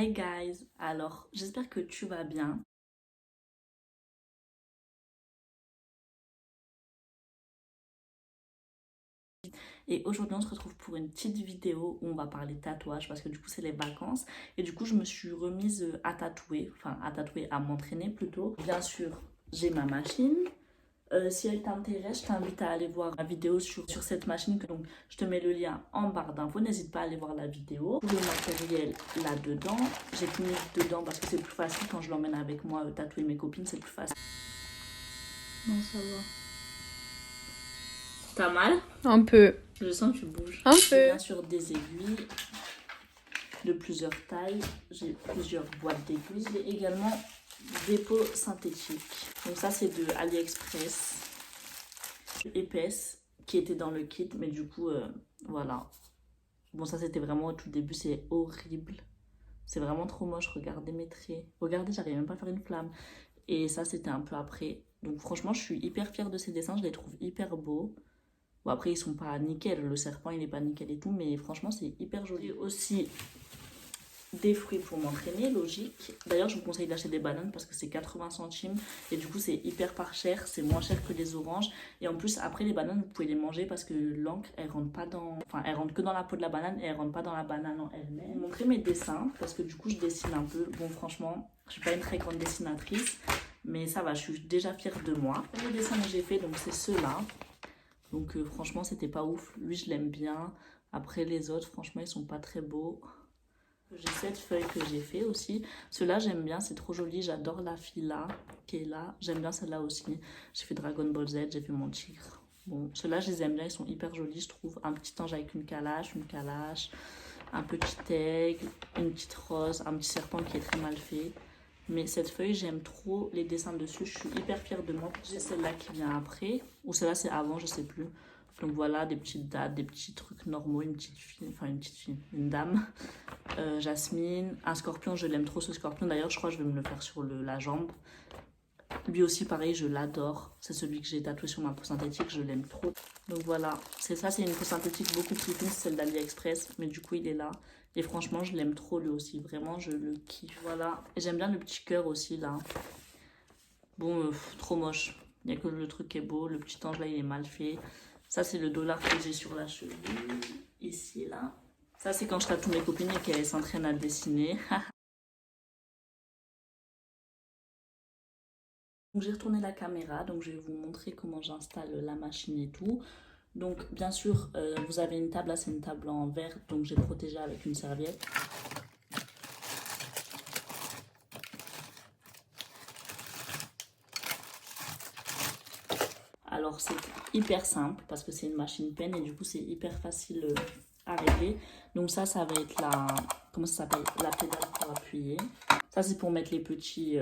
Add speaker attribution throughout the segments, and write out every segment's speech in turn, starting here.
Speaker 1: Hey guys, alors j'espère que tu vas bien. Et aujourd'hui on se retrouve pour une petite vidéo où on va parler tatouage parce que du coup c'est les vacances. Et du coup je me suis remise à tatouer, à m'entraîner plutôt. Bien sûr j'ai ma machine. Si elle t'intéresse, je t'invite à aller voir ma vidéo sur cette machine. Donc je te mets le lien en barre d'infos, n'hésite pas à aller voir la vidéo. Tout le matériel là-dedans. J'ai tout mis dedans parce que c'est plus facile quand je l'emmène avec moi tatouer mes copines, c'est plus facile. Non, ça va. T'as mal?
Speaker 2: Un peu.
Speaker 1: Je sens que tu bouges.
Speaker 2: Un
Speaker 1: J'ai
Speaker 2: peu.
Speaker 1: bien sûr des aiguilles de plusieurs tailles. J'ai plusieurs boîtes d'aiguilles. J'ai également des peaux synthétiques. Donc ça c'est de AliExpress. Épaisse qui était dans le kit. Mais du coup, voilà. Bon ça c'était vraiment au tout début. C'est horrible. C'est vraiment trop moche. Regardez mes traits. Regardez, j'arrive même pas à faire une flamme. Et ça c'était un peu après. Donc franchement je suis hyper fière de ces dessins. Je les trouve hyper beaux. Bon, après, ils sont pas nickel. Le serpent, il est pas nickel et tout. Mais franchement, c'est hyper joli. J'ai aussi des fruits pour m'entraîner, logique. D'ailleurs, je vous conseille d'acheter des bananes parce que c'est 80 centimes. Et du coup, c'est hyper pas cher. C'est moins cher que les oranges. Et en plus, après, les bananes, vous pouvez les manger parce que l'encre, elle rentre pas dans... Enfin, elle rentre que dans la peau de la banane et elle rentre pas dans la banane en elle-même. Je vais vous montrer mes dessins parce que du coup, je dessine un peu. Bon, franchement, je suis pas une très grande dessinatrice. Mais ça va, je suis déjà fière de moi. Les dessins que j'ai fait, donc c'est ceux-là. Donc franchement, c'était pas ouf. Lui, je l'aime bien. Après, les autres, franchement, ils sont pas très beaux. J'ai cette feuille que j'ai fait aussi. Ceux-là, j'aime bien. C'est trop joli. J'adore la fille là, qui est là. J'aime bien celle-là aussi. J'ai fait Dragon Ball Z. J'ai fait mon tigre. Bon, ceux-là, je les aime bien. Ils sont hyper jolis, je trouve. Un petit ange avec une calache, un petit aigle, une petite rose, un petit serpent qui est très mal fait. Mais cette feuille, j'aime trop les dessins dessus. Je suis hyper fière de moi. J'ai celle-là qui vient après. Ou celle-là, c'est avant, je sais plus. Donc voilà, des petites dates, des petits trucs normaux. Une petite fille, une dame. Jasmine. Un scorpion, je l'aime trop ce scorpion. D'ailleurs, je crois que je vais me le faire sur la jambe. Lui aussi, pareil, je l'adore. C'est celui que j'ai tatoué sur ma peau synthétique. Je l'aime trop. Donc voilà, c'est ça, c'est une peau synthétique beaucoup plus fine, c'est celle d'AliExpress. Mais du coup, il est là. Et franchement, je l'aime trop lui aussi. Vraiment, je le kiffe. Voilà. Et j'aime bien le petit cœur aussi, là. Bon, trop moche. Il n'y a que le truc qui est beau. Le petit ange, là, il est mal fait. Ça, c'est le dollar que j'ai sur la cheville. Ici, là. Ça, c'est quand je tatoue mes copines et qu'elles s'entraînent à dessiner. Donc j'ai retourné la caméra, donc je vais vous montrer comment j'installe la machine et tout. Donc bien sûr, vous avez une table, là c'est une table en verre, donc j'ai protégé avec une serviette. Alors c'est hyper simple parce que c'est une machine pen et du coup c'est hyper facile à régler. Donc ça va être la, comment ça s'appelle, la pédale pour appuyer. Ça c'est pour mettre les petits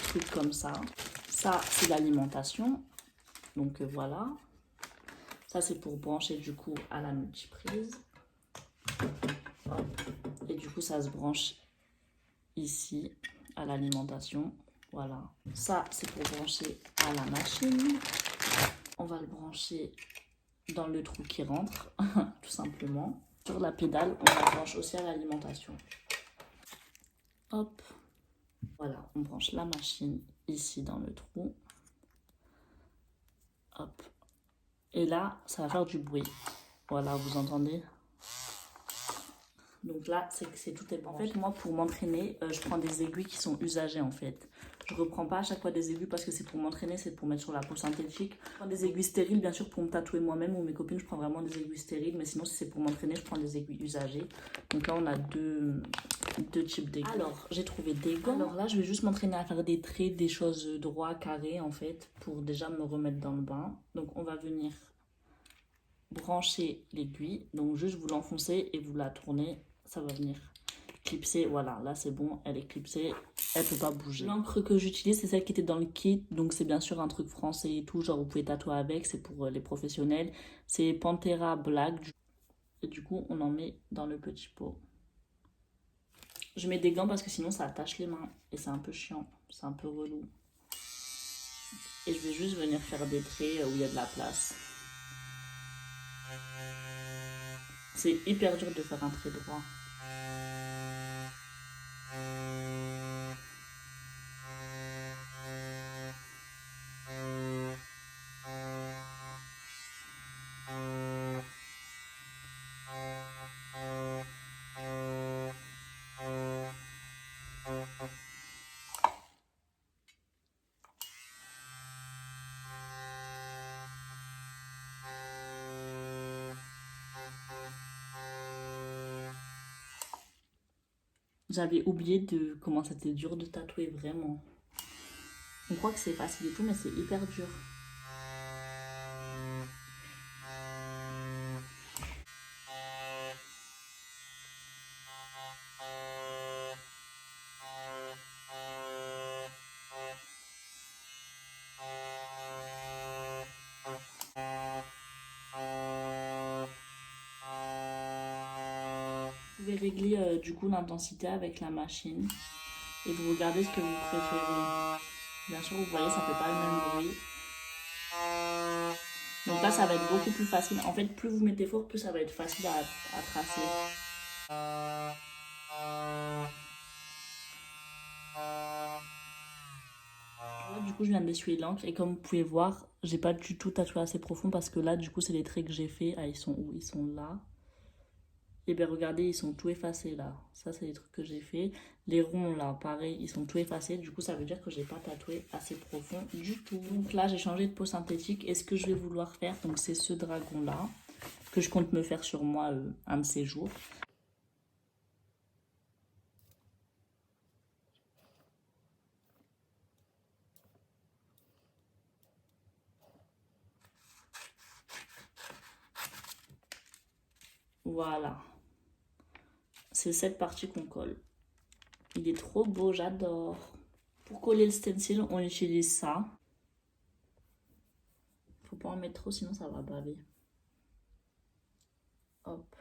Speaker 1: trucs comme ça. Ça c'est l'alimentation, donc voilà. Ça, c'est pour brancher du coup à la multiprise. Et du coup, ça se branche ici à l'alimentation. Voilà. Ça, c'est pour brancher à la machine. On va le brancher dans le trou qui rentre, tout simplement. Sur la pédale, on la branche aussi à l'alimentation. Hop. Voilà, on branche la machine ici dans le trou. Hop. Et là, ça va faire du bruit. Voilà, vous entendez? Donc là, c'est tout est bon. En fait, moi, pour m'entraîner, je prends des aiguilles qui sont usagées, en fait. Je reprends pas à chaque fois des aiguilles parce que c'est pour m'entraîner, c'est pour mettre sur la peau synthétique. Je prends des aiguilles stériles, bien sûr, pour me tatouer moi-même ou mes copines, je prends vraiment des aiguilles stériles. Mais sinon, si c'est pour m'entraîner, je prends des aiguilles usagées. Donc là, on a deux types d'aiguilles. Alors, j'ai trouvé des gants. Alors là, je vais juste m'entraîner à faire des traits, des choses droits, carrés, en fait, pour déjà me remettre dans le bain. Donc, on va venir brancher l'aiguille. Donc, juste vous l'enfoncez et vous la tournez. Ça va venir clipser, voilà, là c'est bon, elle est clipsée, elle peut pas bouger. L'encre que j'utilise, c'est celle qui était dans le kit, donc c'est bien sûr un truc français et tout, genre vous pouvez tatouer avec, c'est pour les professionnels. C'est Pantera Black, et du coup on en met dans le petit pot. Je mets des gants parce que sinon ça attache les mains, et c'est un peu chiant, c'est un peu relou. Et je vais juste venir faire des traits où il y a de la place. C'est hyper dur de faire un trait droit. J'avais oublié de comment c'était dur de tatouer, vraiment. On croit que c'est facile et tout, mais c'est hyper dur. Vous pouvez régler du coup l'intensité avec la machine et vous regardez ce que vous préférez. Bien sûr, vous voyez, ça fait pas le même bruit. Donc là, ça va être beaucoup plus facile. En fait, plus vous mettez fort, plus ça va être facile à tracer. Du coup, je viens d'essuyer l'encre et comme vous pouvez voir, j'ai pas du tout tatoué assez profond parce que là, du coup, c'est les traits que j'ai fait. Ah, ils sont où? Ils sont là. Et bien regardez, ils sont tout effacés là. Ça, c'est les trucs que j'ai fait. Les ronds là, pareil, ils sont tout effacés. Du coup, ça veut dire que j'ai pas tatoué assez profond du tout. Donc là, j'ai changé de peau synthétique. Et ce que je vais vouloir faire, donc c'est ce dragon là, que je compte me faire sur moi un de ces jours. Voilà. C'est cette partie qu'on colle. Il est trop beau, j'adore. Pour coller le stencil, on utilise ça. Faut pas en mettre trop, sinon ça va baver. Hop.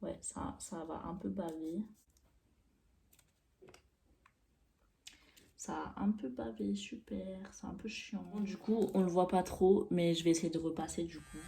Speaker 1: Ouais, ça va un peu baver. Ça a un peu bavé, super, c'est un peu chiant. Du coup, on le voit pas trop, mais je vais essayer de repasser du coup.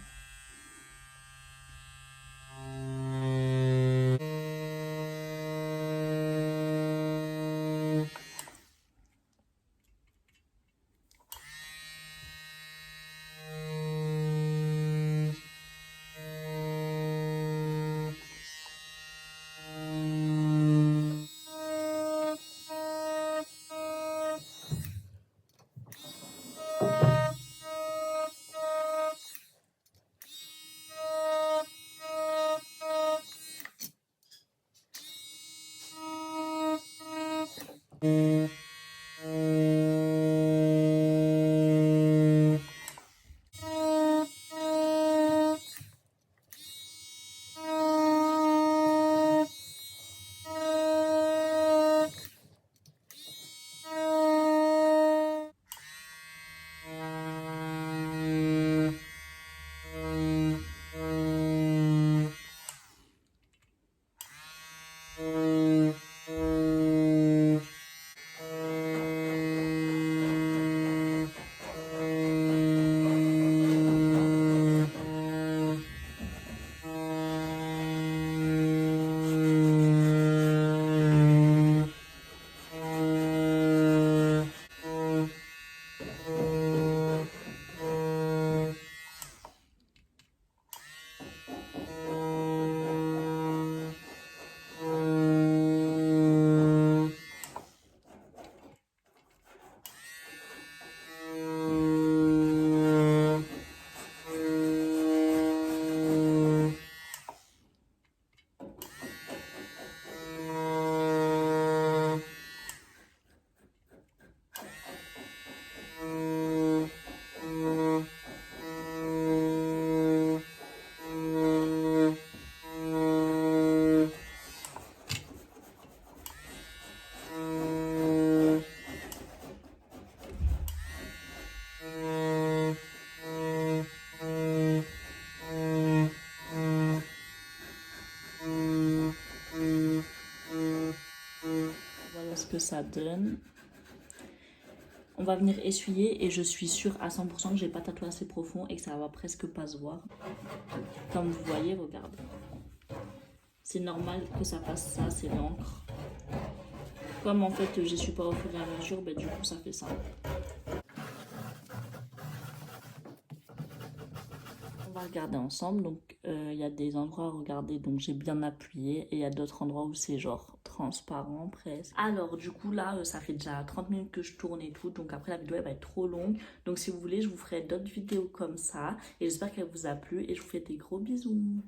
Speaker 1: Voilà ce que ça donne. On va venir essuyer et je suis sûre à 100% que j'ai pas tatoué assez profond et que ça va presque pas se voir. Comme vous voyez, regardez. C'est normal que ça fasse ça, c'est l'encre. Comme en fait j'essuie pas au fur et à mesure, ben, du coup ça fait ça. On va regarder ensemble, donc il y a des endroits à regarder, donc j'ai bien appuyé, et il y a d'autres endroits où c'est genre transparent presque. Alors du coup là, ça fait déjà 30 minutes que je tourne et tout, donc après la vidéo elle va être trop longue, donc si vous voulez je vous ferai d'autres vidéos comme ça, et j'espère qu'elle vous a plu, et je vous fais des gros bisous.